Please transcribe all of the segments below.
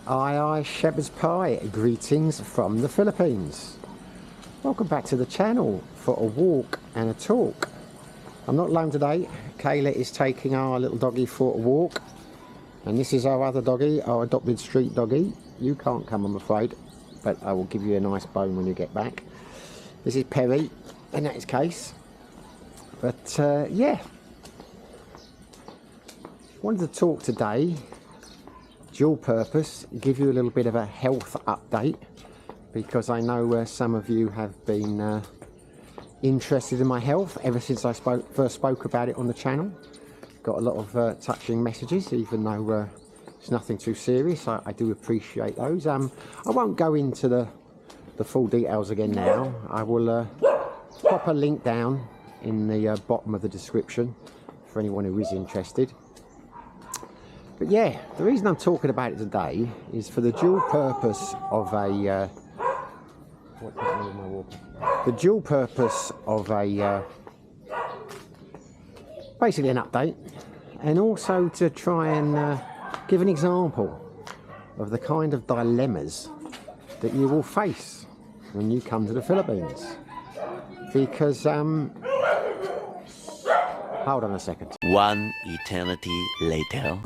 Aye, shepherd's pie. Greetings from the Philippines. Welcome back to the channel for a walk and a talk. I'm not alone today. Kayla is taking our little doggy for a walk, and this is our other doggy, our adopted street doggy. You can't come, I'm afraid, but I will give you a nice bone when you get back. This is Perry in that case. But yeah, wanted to talk today, dual purpose, give you a little bit of a health update, because I know some of you have been interested in my health ever since I first spoke about it on the channel. Got a lot of touching messages, even though it's nothing too serious. I do appreciate those. I won't go into the full details again now. I will pop a link down in the bottom of the description for anyone who is interested. But yeah, the reason I'm talking about it today is for the dual purpose of a basically an update, and also to try and give an example of the kind of dilemmas that you will face when you come to the Philippines. Because hold on a second. One eternity later.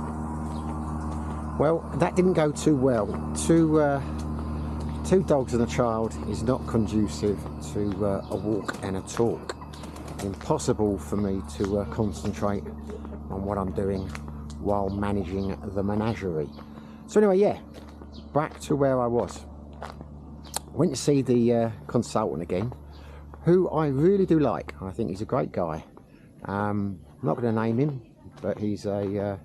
Well, that didn't go too well. Two dogs and a child is not conducive to a walk and a talk. Impossible for me to concentrate on what I'm doing while managing the menagerie. So anyway, yeah, back to where I was. Went to see the consultant again, who I really do like. I think he's a great guy. I'm not going to name him, but he's a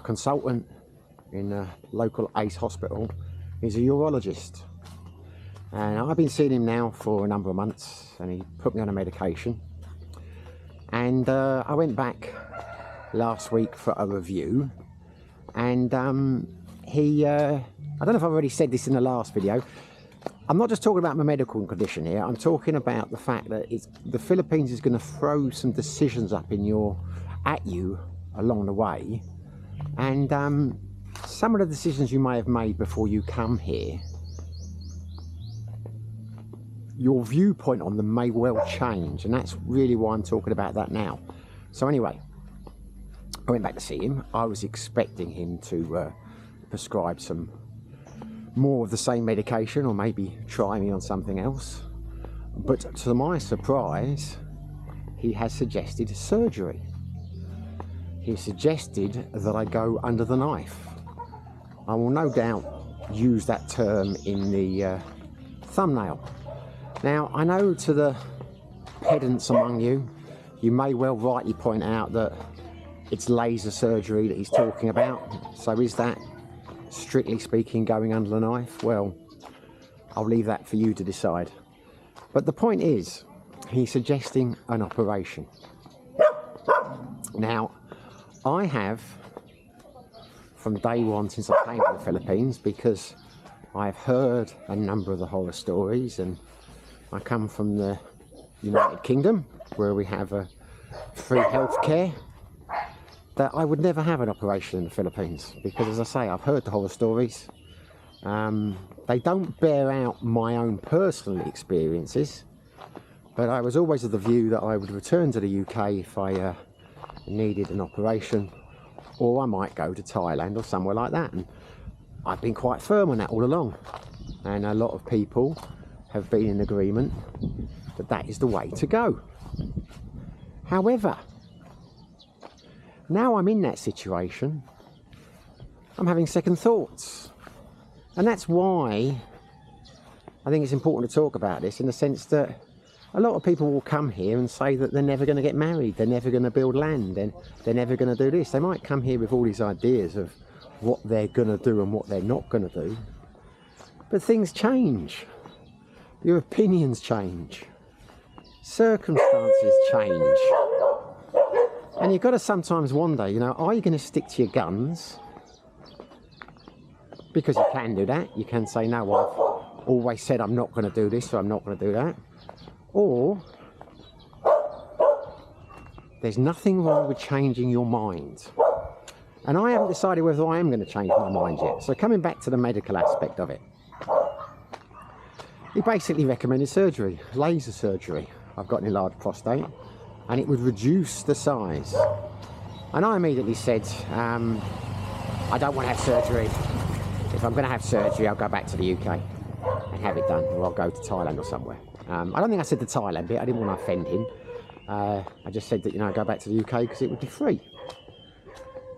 consultant in a local ACE hospital. He's a urologist, and I've been seeing him now for a number of months, and he put me on a medication. And I went back last week for a review, and he I don't know if I've already said this in the last video. I'm not just talking about my medical condition here. I'm talking about the fact that the Philippines is going to throw some decisions up at you along the way, and some of the decisions you may have made before you come here, your viewpoint on them may well change, and that's really why I'm talking about that now. So anyway, I went back to see him. I was expecting him to prescribe some more of the same medication, or maybe try me on something else, but to my surprise, he has suggested surgery. He suggested that I go under the knife. I will no doubt use that term in the thumbnail. Now, I know to the pedants among you, you may well rightly point out that it's laser surgery that he's talking about. So is that, strictly speaking, going under the knife? Well, I'll leave that for you to decide. But the point is, he's suggesting an operation. Now, I have, from day one since I came to the Philippines, because I've heard a number of the horror stories, and I come from the United Kingdom, where we have a free healthcare, that I would never have an operation in the Philippines, because, as I say, I've heard the horror stories. They don't bear out my own personal experiences, but I was always of the view that I would return to the UK if I needed an operation, or I might go to Thailand or somewhere like that. And I've been quite firm on that all along, and a lot of people have been in agreement that that is the way to go. However, now I'm in that situation, I'm having second thoughts. And that's why I think it's important to talk about this, in the sense that a lot of people will come here and say that they're never going to get married, they're never going to build land, and they're never going to do this. They might come here with all these ideas of what they're going to do and what they're not going to do. But things change. Your opinions change. Circumstances change. And you've got to sometimes wonder, you know, are you going to stick to your guns? Because you can do that. You can say, no, I've always said I'm not going to do this, so I'm not going to do that. Or there's nothing wrong with changing your mind. And I haven't decided whether I am going to change my mind yet. So coming back to the medical aspect of it, he basically recommended surgery, laser surgery. I've got an enlarged prostate and it would reduce the size. And I immediately said, I don't want to have surgery. If I'm going to have surgery, I'll go back to the UK and have it done, or I'll go to Thailand or somewhere. I don't think I said the Thailand bit, I didn't want to offend him. I just said that, you know, go back to the UK because it would be free.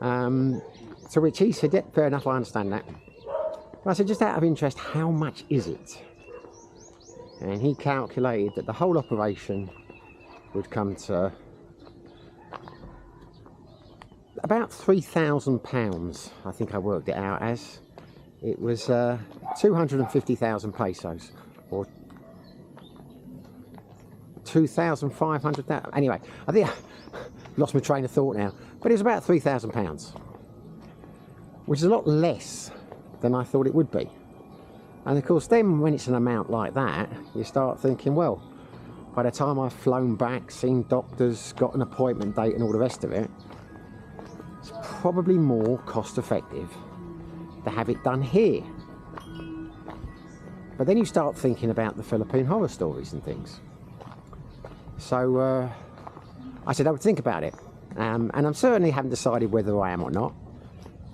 To which he said, yeah, fair enough, I understand that. But I said, just out of interest, how much is it? And he calculated that the whole operation would come to about £3,000, I think I worked it out as. It was 250,000 pesos, or 2,500. Anyway, I think I lost my train of thought now, but it was about £3,000, which is a lot less than I thought it would be. And of course, then when it's an amount like that, you start thinking, well, by the time I've flown back, seen doctors, got an appointment date and all the rest of it, it's probably more cost effective to have it done here. But then you start thinking about the Philippine horror stories and things. So I said I would think about it. And I certainly haven't decided whether I am or not.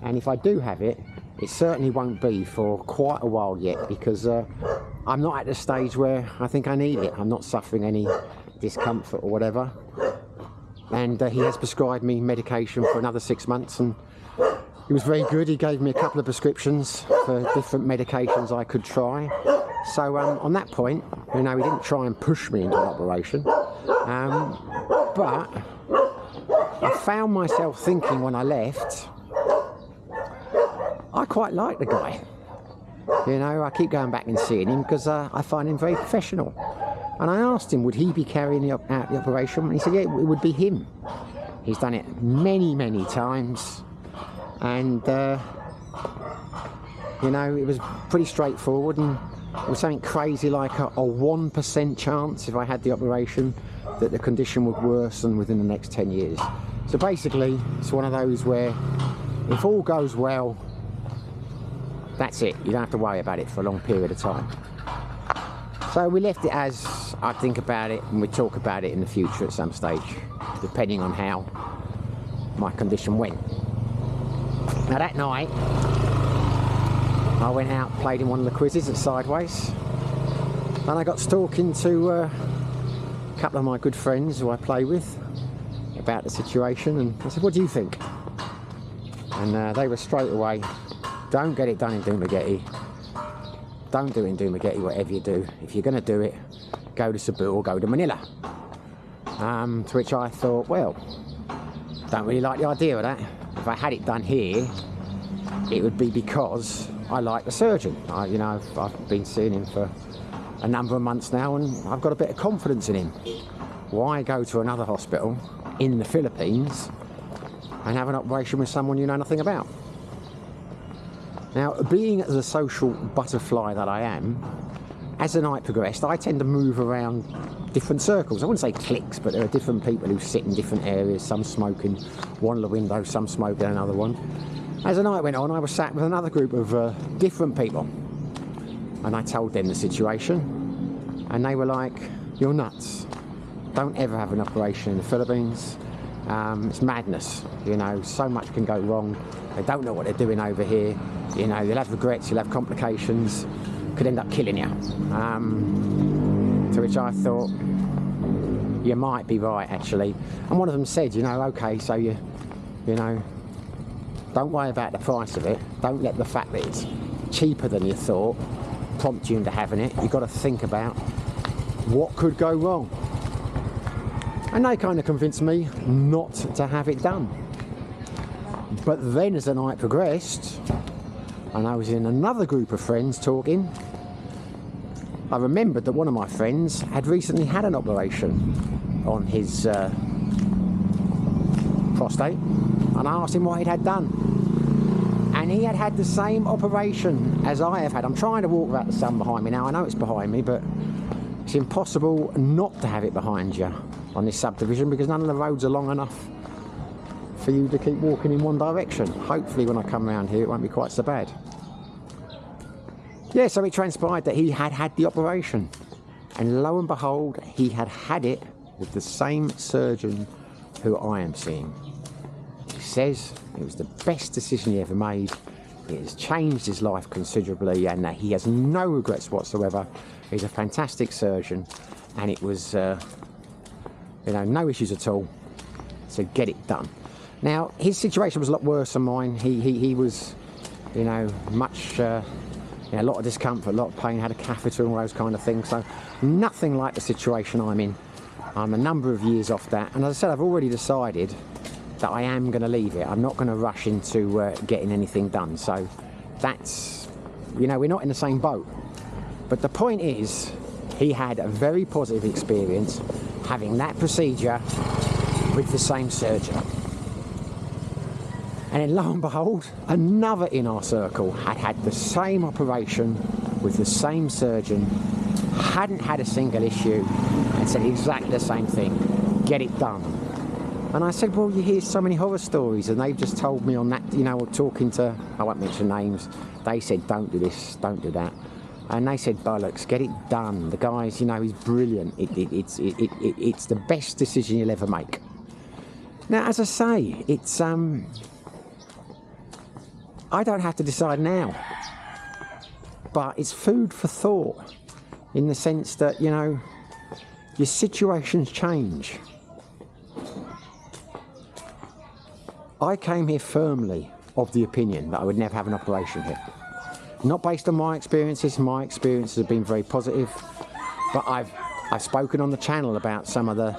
And if I do have it, it certainly won't be for quite a while yet, because I'm not at the stage where I think I need it. I'm not suffering any discomfort or whatever. And he has prescribed me medication for another 6 months, and he was very good. He gave me a couple of prescriptions for different medications I could try. So on that point, you know, he didn't try and push me into an operation. But I found myself thinking when I left, I quite like the guy. You know, I keep going back and seeing him because I find him very professional. And I asked him, would he be carrying out the operation? And he said, yeah, it would be him. He's done it many, many times. And, you know, it was pretty straightforward, and it was something crazy like a 1% chance, if I had the operation, that the condition would worsen within the next 10 years. So basically, it's one of those where if all goes well, that's it. You don't have to worry about it for a long period of time. So we left it as I think about it, and we talk about it in the future at some stage, depending on how my condition went. Now that night, I went out, played in one of the quizzes at Sideways, and I got talking to a couple of my good friends who I play with about the situation, and I said, what do you think? And they were straight away, don't get it done in Dumaguete. Don't do it in Dumaguete, whatever you do. If you're going to do it, go to Cebu or go to Manila. To which I thought, well, don't really like the idea of that. If I had it done here, it would be because I like the surgeon. You know, I've been seeing him for a number of months now, and I've got a bit of confidence in him. Why go to another hospital in the Philippines and have an operation with someone you know nothing about? Now, being as a social butterfly that I am, as the night progressed, I tend to move around different circles. I wouldn't say cliques, but there are different people who sit in different areas, some smoking one of the windows, some smoking another one. As the night went on, I was sat with another group of different people, and I told them the situation, and they were like, you're nuts. Don't ever have an operation in the Philippines. It's madness, you know, so much can go wrong. They don't know what they're doing over here. You know, you'll have regrets, you'll have complications, could end up killing you. To which I thought, you might be right, actually. And one of them said, you know, okay, so you know, don't worry about the price of it. Don't let the fact that it's cheaper than you thought prompt you into having it. You've got to think about what could go wrong. And they kind of convinced me not to have it done. But then as the night progressed, and I was in another group of friends talking, I remembered that one of my friends had recently had an operation on his prostate, and I asked him what he'd had done. And he had had the same operation as I have had. I'm trying to walk without the sun behind me now. I know it's behind me, but it's impossible not to have it behind you on this subdivision because none of the roads are long enough for you to keep walking in one direction. Hopefully when I come around here it won't be quite so bad. Yeah, so it transpired that he had had the operation, and lo and behold, he had had it with the same surgeon who I am seeing. He says it was the best decision he ever made. It has changed his life considerably, and that he has no regrets whatsoever. He's a fantastic surgeon, and it was, you know, no issues at all. So get it done. Now, his situation was a lot worse than mine. He was, you know, much, a lot of discomfort, a lot of pain, had a catheter and all those kind of things. So nothing like the situation I'm in. I'm a number of years off that, and as I said, I've already decided that I am going to leave it. I'm not going to rush into getting anything done. So that's, you know, we're not in the same boat. But the point is, he had a very positive experience having that procedure with the same surgeon. And then lo and behold, another in our circle had had the same operation with the same surgeon, hadn't had a single issue, and said exactly the same thing: get it done. And I said, well, you hear so many horror stories, and they've just told me on that, you know, talking to, I won't mention names, they said don't do this, don't do that. And they said, bollocks, get it done. The guy's, you know, he's brilliant. It's the best decision you'll ever make. Now, as I say, it's, I don't have to decide now, but it's food for thought, in the sense that, you know, your situations change. I came here firmly of the opinion that I would never have an operation here. Not based on my experiences have been very positive, but I've spoken on the channel about some of the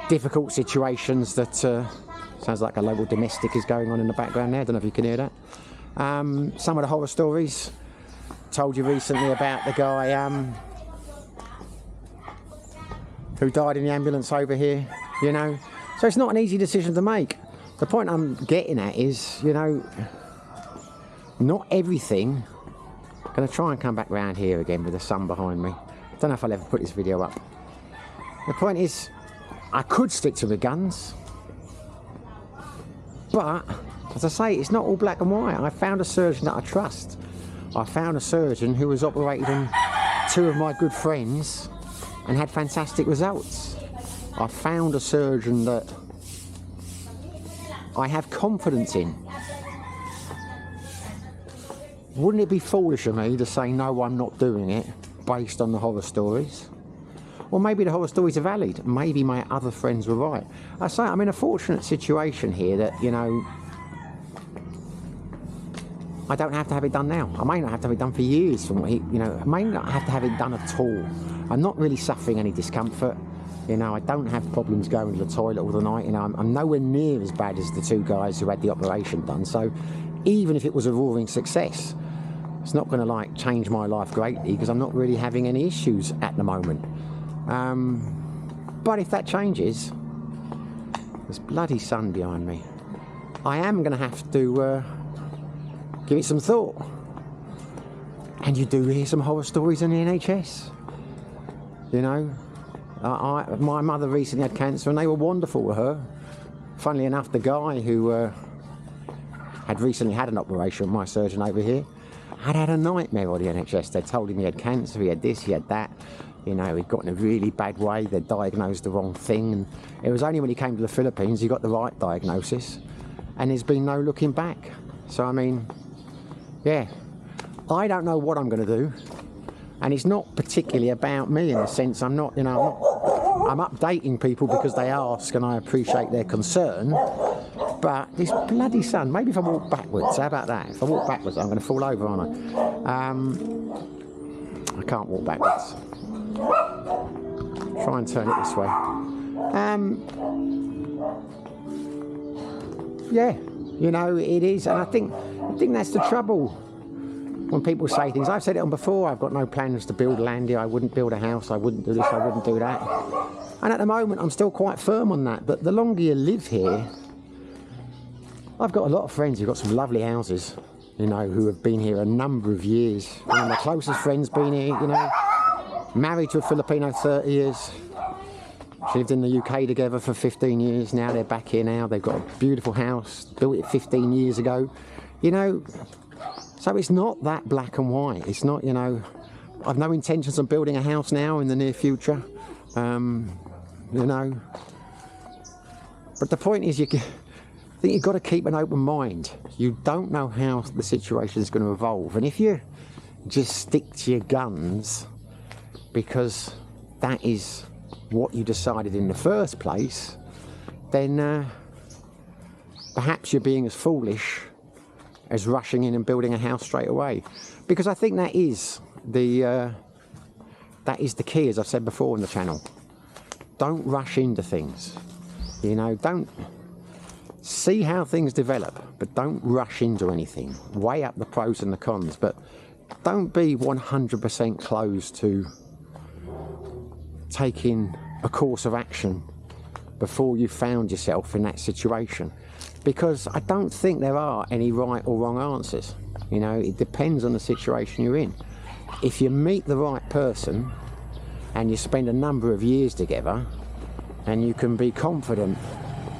difficult situations that, sounds like a local domestic is going on in the background there, I don't know if you can hear that. Some of the horror stories, told you recently about the guy who died in the ambulance over here, you know. So it's not an easy decision to make. The point I'm getting at is, you know, not everything. I'm going to try and come back round here again with the sun behind me. I don't know if I'll ever put this video up. The point is, I could stick to the guns, but as I say, it's not all black and white. I found a surgeon that I trust. I found a surgeon who was operated on two of my good friends and had fantastic results. I found a surgeon that I have confidence in. Wouldn't it be foolish of me to say no, I'm not doing it based on the horror stories? Or maybe the horror stories are valid. Maybe my other friends were right. I say I'm in a fortunate situation here that, you know, I don't have to have it done now. I may not have to have it done for years from what he, you know, I may not have to have it done at all. I'm not really suffering any discomfort. You know, I don't have problems going to the toilet all the night. You know, I'm nowhere near as bad as the two guys who had the operation done. So even if it was a roaring success, it's not going to like change my life greatly because I'm not really having any issues at the moment. But if that changes, there's bloody sun behind me. I am going to have to give it some thought. And you do hear some horror stories in the NHS. You know, my mother recently had cancer and they were wonderful with her. Funnily enough, the guy who had recently had an operation, my surgeon over here, had a nightmare on the NHS. They told him he had cancer, he had this, he had that. You know, he'd got in a really bad way, they'd diagnosed the wrong thing, and it was only when he came to the Philippines he got the right diagnosis, and there's been no looking back. So, I mean, yeah, I don't know what I'm going to do, and it's not particularly about me in the sense I'm not, you know, I'm updating people because they ask and I appreciate their concern, but this bloody sun, maybe if I walk backwards, how about that? If I walk backwards I'm going to fall over, aren't I? I can't walk backwards. Try and turn it this way. Yeah, you know, it is, and I think that's the trouble when people say things. I've said it on before, I've got no plans to build land here, I wouldn't build a house, I wouldn't do this, I wouldn't do that. And at the moment I'm still quite firm on that, but the longer you live here, I've got a lot of friends who've got some lovely houses, you know, who have been here a number of years. One of my closest friends been here, you know, married to a Filipino 30 years. She lived in the UK together for 15 years. Now they're back here now. They've got a beautiful house, built it 15 years ago. You know, so it's not that black and white. It's not, you know, I've no intentions of building a house now in the near future. You know, but the point is, I think you've got to keep an open mind. You don't know how the situation is going to evolve, and if you just stick to your guns because that is what you decided in the first place, then perhaps you're being as foolish as rushing in and building a house straight away. Because I think that is the key, as I've said before on the channel. Don't rush into things. You know, don't see how things develop, but don't rush into anything. Weigh up the pros and the cons, but don't be 100% closed to taking a course of action before you found yourself in that situation. Because I don't think there are any right or wrong answers. You know, it depends on the situation you're in. If you meet the right person and you spend a number of years together, and you can be confident,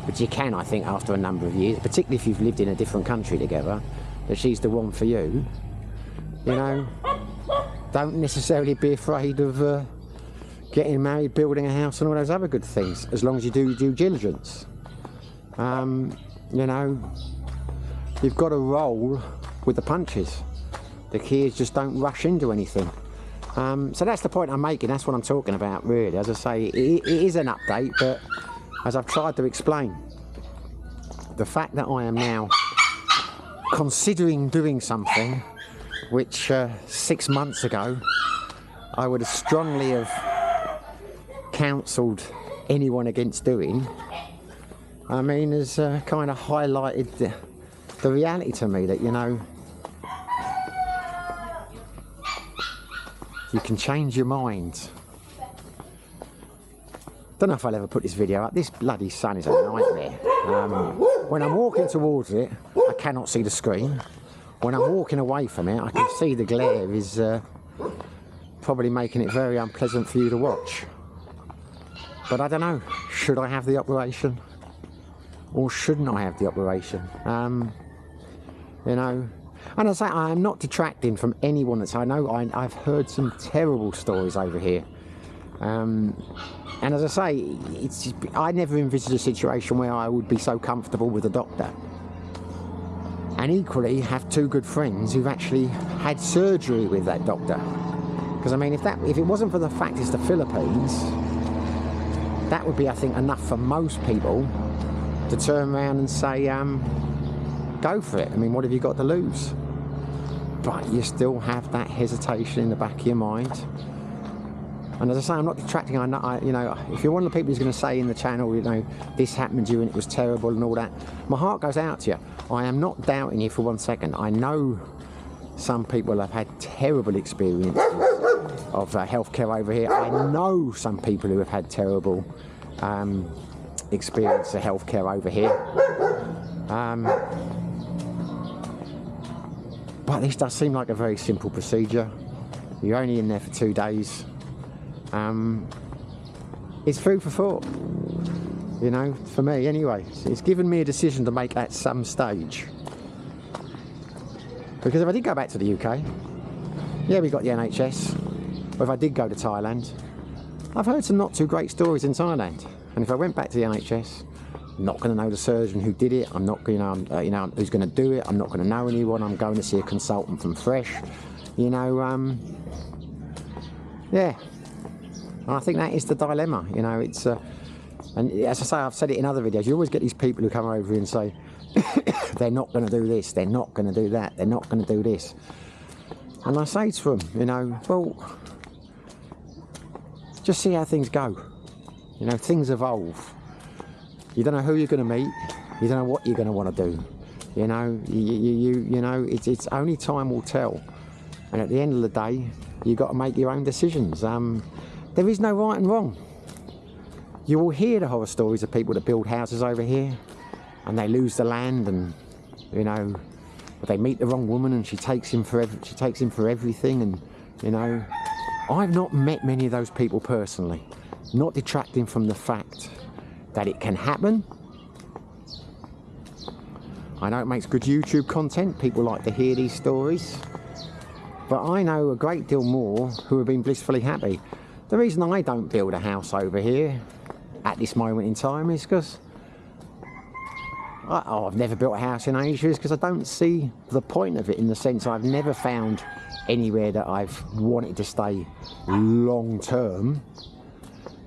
but you can, I think, after a number of years, particularly if you've lived in a different country together, that she's the one for you. You know, don't necessarily be afraid of getting married, building a house and all those other good things, as long as you do due diligence. You know, you've got to roll with the punches. The key is just don't rush into anything. So that's the point I'm making. That's what I'm talking about, really. As I say, it is an update, but as I've tried to explain, the fact that I am now considering doing something which 6 months ago I would have strongly have counselled anyone against doing, I mean, has kind of highlighted the reality to me that, you know, you can change your mind. Don't know if I'll ever put this video up. This bloody sun is a nightmare. When I'm walking towards it, I cannot see the screen. When I'm walking away from it, I can see the glare is probably making it very unpleasant for you to watch. But I don't know, should I have the operation? Or shouldn't I have the operation? You know, and I say, I am not detracting from anyone that's, I know I've heard some terrible stories over here. And as I say, I never envisaged a situation where I would be so comfortable with a doctor. And equally have two good friends who've actually had surgery with that doctor. Because I mean, if it wasn't for the fact it's the Philippines, that would be, I think, enough for most people to turn around and say, go for it. I mean, what have you got to lose? But you still have that hesitation in the back of your mind. And as I say, I'm not detracting. You know, if you're one of the people who's going to say in the channel, you know, this happened to you and it was terrible and all that, my heart goes out to you. I am not doubting you for 1 second. I know some people have had terrible experiences of healthcare over here. I know some people who have had terrible experience of healthcare over here. But this does seem like a very simple procedure. You're only in there for 2 days. It's food for thought, you know, for me anyway. It's given me a decision to make at some stage. Because if I did go back to the UK, yeah, we got the NHS. Or if I did go to Thailand, I've heard some not too great stories in Thailand. And if I went back to the NHS, I'm not going to know the surgeon who did it. I'm not, you know, who's going to do it. I'm not going to know anyone. I'm going to see a consultant from Fresh. You know, yeah. And I think that is the dilemma. You know, it's and as I say, I've said it in other videos. You always get these people who come over and say they're not going to do this. They're not going to do that. They're not going to do this. And I say to them, you know, well, just see how things go. You know, things evolve. You don't know who you're going to meet. You don't know what you're going to want to do. You know, you know, it's only time will tell. And at the end of the day, you've got to make your own decisions. There is no right and wrong. You will hear the horror stories of people that build houses over here, and they lose the land, and you know, but they meet the wrong woman, and she takes him for everything, and you know, I've not met many of those people personally. not detracting from the fact that it can happen. I know it makes good YouTube content, people like to hear these stories, but I know a great deal more who have been blissfully happy. The reason I don't build a house over here at this moment in time is because I've never built a house in Asia, is because I don't see the point of it, in the sense I've never found anywhere that I've wanted to stay long term,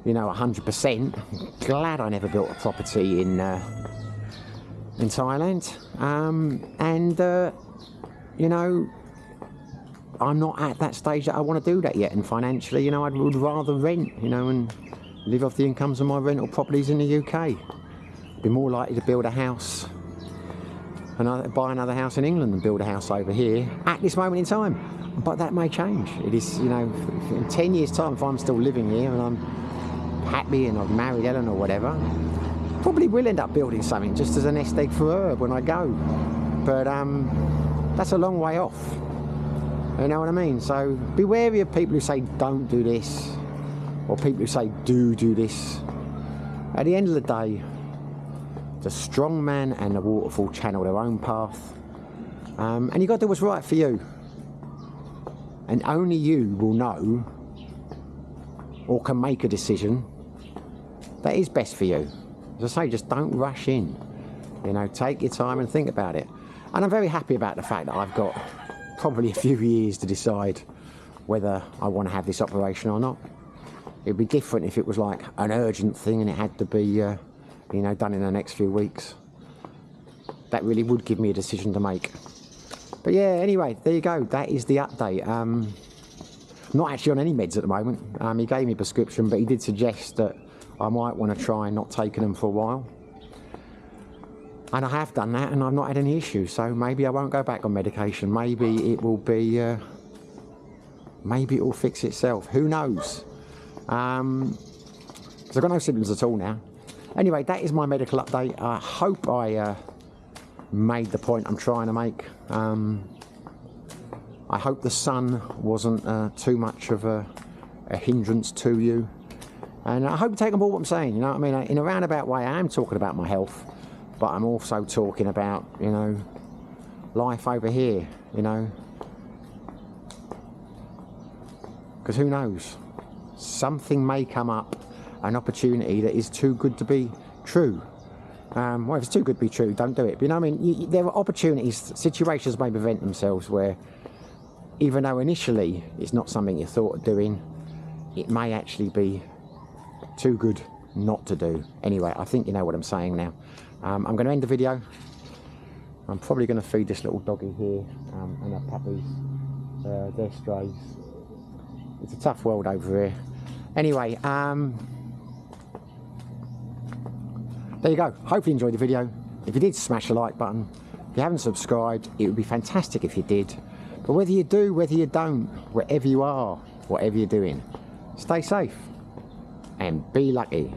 you know, 100%. Glad I never built a property in Thailand, you know, I'm not at that stage that I want to do that yet, and financially, you know, I would rather rent, you know, and live off the incomes of my rental properties in the UK. Be more likely to build a house and buy another house in England than build a house over here at this moment in time. But that may change. It is, you know, in 10 years' time, if I'm still living here and I'm happy and I've married Ellen or whatever, probably will end up building something just as a nest egg for her when I go. But that's a long way off. You know what I mean? So be wary of people who say don't do this, or people who say do this. At the end of the day, the strong man and the waterfall channel their own path, and you've got to do what's right for you. And only you will know, or can make a decision that is best for you. As I say, just don't rush in. You know, take your time and think about it. And I'm very happy about the fact that I've got probably a few years to decide whether I want to have this operation or not. It'd be different if it was like an urgent thing and it had to be, you know, done in the next few weeks. That really would give me a decision to make. But yeah, anyway, there you go. That is the update. I'm not actually on any meds at the moment. He gave me a prescription, but he did suggest that I might want to try not taking them for a while. And I have done that, and I've not had any issues. So maybe I won't go back on medication. Maybe it will be, maybe it will fix itself. Who knows? Because I've got no symptoms at all now. Anyway, that is my medical update. I hope I made the point I'm trying to make. I hope the sun wasn't too much of a hindrance to you. And I hope you take on board what I'm saying. You know what I mean? In a roundabout way, I am talking about my health, but I'm also talking about, you know, life over here, you know. Because who knows? Something may come up, an opportunity that is too good to be true. Well, if it's too good to be true, don't do it. But you know what I mean? There are opportunities, situations may present themselves where, even though initially it's not something you thought of doing, it may actually be too good not to do. Anyway, I think you know what I'm saying now. I'm going to end the video. I'm probably going to feed this little doggy here and her puppies. They're strays. It's a tough world over here. Anyway, there you go. Hopefully you enjoyed the video. If you did, smash the like button. If you haven't subscribed, it would be fantastic if you did. But whether you do, whether you don't, wherever you are, whatever you're doing, stay safe and be lucky.